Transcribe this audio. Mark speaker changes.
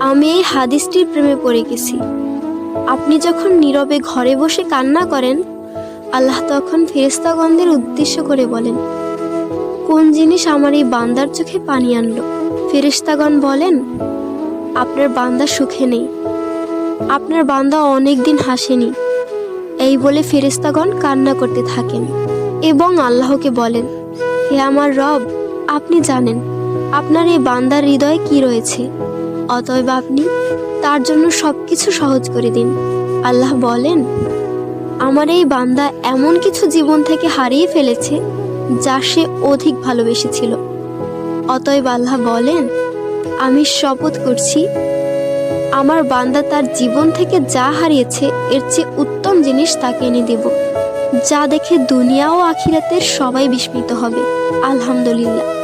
Speaker 1: আমি এই হাদিসটির প্রেমে পড়ে গেছি। আপনি যখন নীরবে ঘরে বসে কান্না করেন, আল্লাহ তখন ফেরেশতাগণদের উদ্দেশ্য করে বলেন, কোন জিনিস আমার এই বান্দার চোখে পানি আনলো? ফেরেশতাগণ বলেন, আপনার বান্দা সুখে নেই, আপনার বান্দা অনেক দিন হাসেনি। এই বলে ফেরেশতাগণ কান্না করতে থাকেন এবং আল্লাহকে বলেন, হে আমার রব, আপনি জানেন আপনার এই বান্দার হৃদয়ে কি রয়েছে, অতএব আপনি তার জন্য সবকিছু সহজ করে দিন। আল্লাহ বলেন, আমার এই বান্দা এমন কিছু জীবন থেকে হারিয়ে ফেলেছে যা সে অধিক ভালোবেসেছিল। অতএব আল্লাহ বলেন, আমি শপথ করছি, আমার বান্দা তার জীবন থেকে যা হারিয়েছে এর চেয়ে উত্তম জিনিস তাকে এনে দেব, যা দেখে দুনিয়া ও আখিরাতের সবাই বিস্মিত হবে। আলহামদুলিল্লাহ।